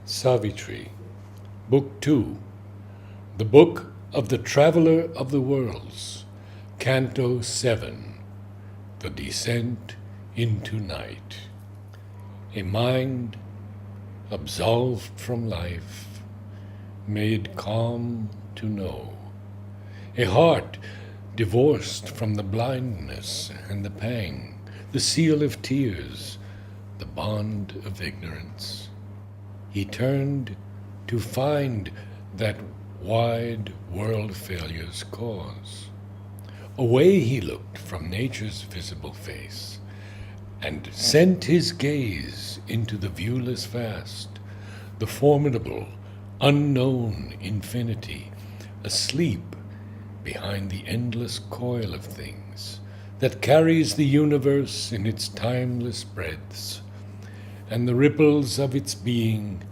Savitri, Book 2, The Book of the Traveler of the Worlds, Canto 7, The Descent into Night. A mind absolved from life, made calm to know. A heart divorced from the blindness and the pang, the seal of tears, the bond of ignorance. He turned to find that wide world failure's cause. Away he looked from nature's visible face, and sent his gaze into the viewless vast, the formidable, unknown infinity, asleep behind the endless coil of things that carries the universe in its timeless breadths, and the ripples of its being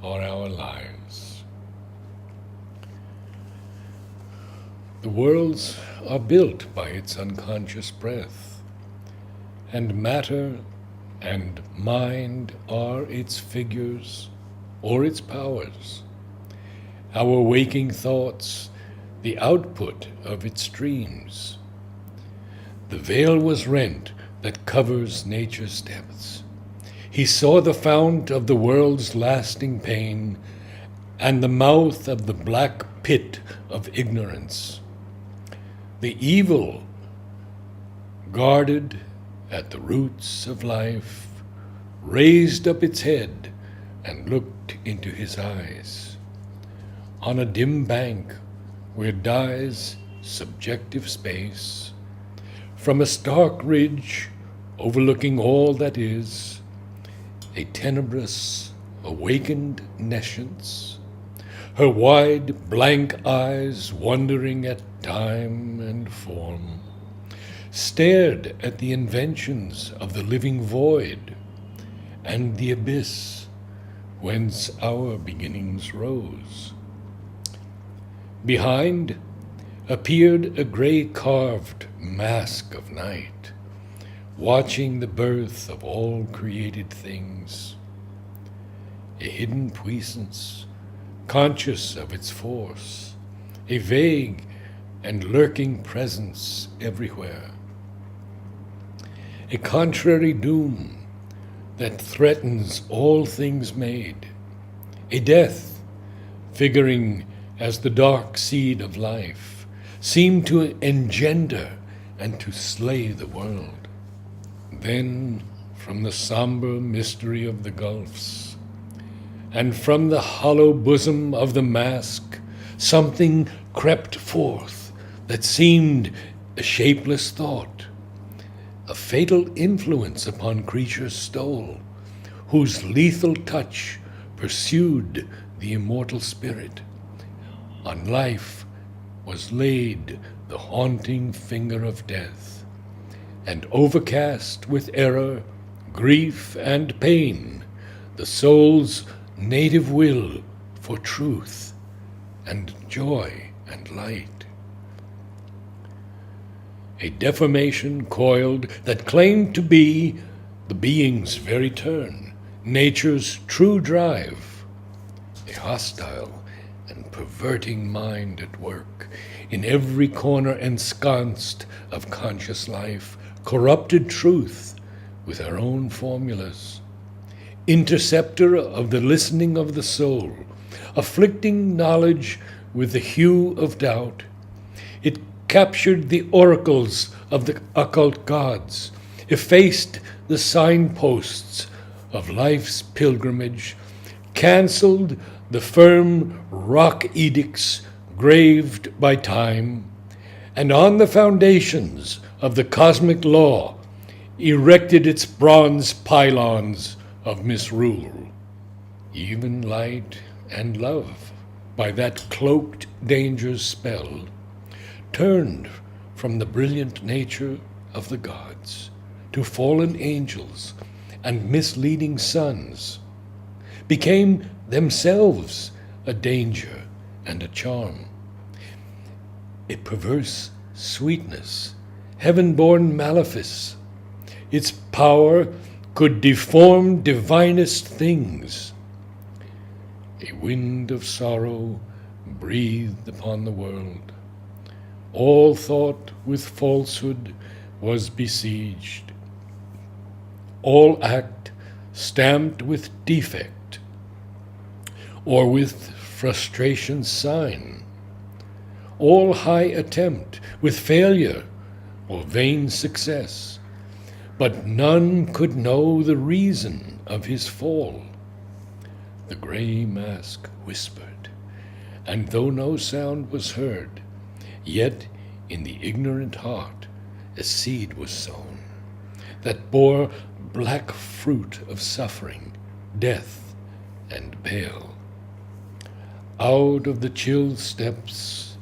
are our lives. The worlds are built by its unconscious breath, and matter and mind are its figures or its powers. Our waking thoughts, the output of its streams. The veil was rent that covers nature's depths. He saw the fount of the world's lasting pain and the mouth of the black pit of ignorance. The evil guarded at the roots of life raised up its head and looked into his eyes. On a dim bank where dies subjective space, from a stark ridge overlooking all that is, a tenebrous, awakened nescience, her wide, blank eyes wondering at time and form, stared at the inventions of the living void and the abyss whence our beginnings rose. Behind appeared a gray-carved mask of night, watching the birth of all created things, a hidden puissance, conscious of its force, a vague and lurking presence everywhere, a contrary doom that threatens all things made, a death figuring as the dark seed of life, seemed to engender and to slay the world. Then, from the somber mystery of the gulfs, and from the hollow bosom of the mask, something crept forth that seemed a shapeless thought, a fatal influence upon creatures stole, whose lethal touch pursued the immortal spirit. On life was laid the haunting finger of death, and overcast with error, grief, and pain, the soul's native will for truth and joy and light. A deformation coiled that claimed to be the being's very turn, nature's true drive, a hostile and perverting mind at work in every corner ensconced of conscious life, corrupted truth with her own formulas, interceptor of the listening of the soul, afflicting knowledge with the hue of doubt. It captured the oracles of the occult gods, effaced the signposts of life's pilgrimage, cancelled the firm rock edicts graved by time, and on the foundations of the cosmic law erected its bronze pylons of misrule. Even light and love, by that cloaked danger's spell, turned from the brilliant nature of the gods to fallen angels and misleading sons, became themselves a danger and a charm, a perverse sweetness, heaven-born malefice. Its power could deform divinest things. A wind of sorrow breathed upon the world. All thought with falsehood was besieged. All act stamped with defect, or with frustration's sign. All high attempt with failure or vain success. But none could know the reason of his fall. The gray mask whispered, and though no sound was heard, yet in the ignorant heart a seed was sown that bore black fruit of suffering, death, and bale. Out of the chill steps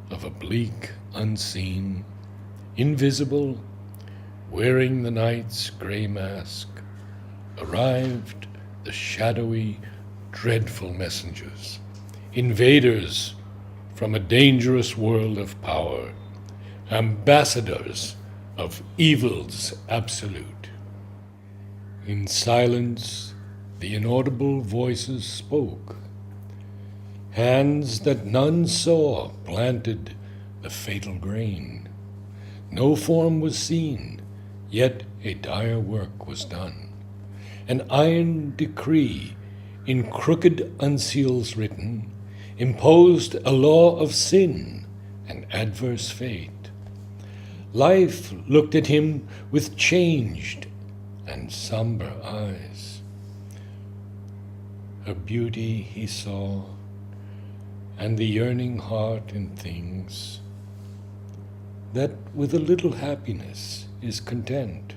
of a bleak unseen, invisible, wearing the night's gray mask, arrived the shadowy, dreadful messengers, invaders from a dangerous world of power, ambassadors of evil's absolute. In silence, the inaudible voices spoke. Hands that none saw planted the fatal grain. No form was seen, yet a dire work was done. An iron decree, in crooked unseals written, imposed a law of sin and adverse fate. Life looked at him with changed and somber eyes. Her beauty he saw, and the yearning heart in things, that with a little happiness is content,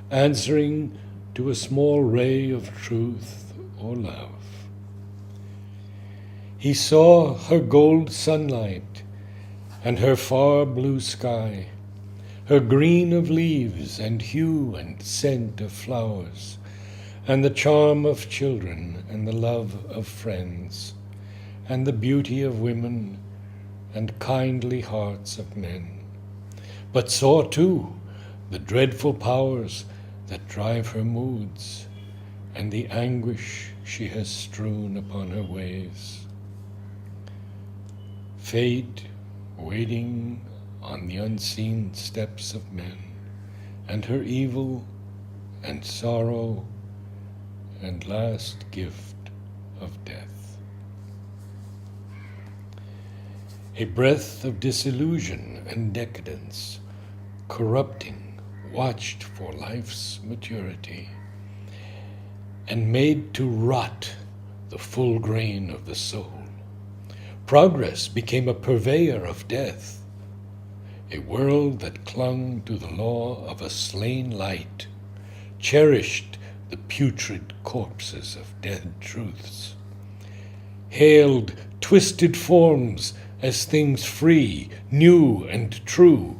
answering to a small ray of truth or love. He saw her gold sunlight and her far blue sky, her green of leaves and hue and scent of flowers, and the charm of children and the love of friends, and the beauty of women and kindly hearts of men, but saw too the dreadful powers that drive her moods, and the anguish she has strewn upon her ways. Fate waiting on the unseen steps of men, and her evil and sorrow and last gift of death. A breath of disillusion and decadence, corrupting, watched for life's maturity, and made to rot the full grain of the soul. Progress became a purveyor of death, a world that clung to the law of a slain light, cherished the putrid corpses of dead truths, hailed twisted forms as things free, new, and true.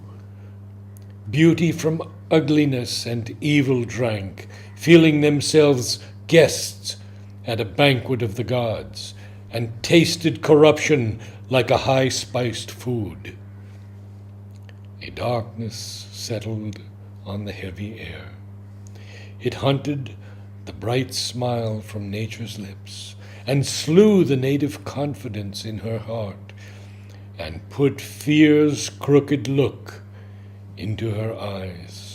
Beauty from ugliness and evil drank, feeling themselves guests at a banquet of the gods, and tasted corruption like a high-spiced food. A darkness settled on the heavy air. It hunted the bright smile from nature's lips, and slew the native confidence in her heart, and put fear's crooked look into her eyes.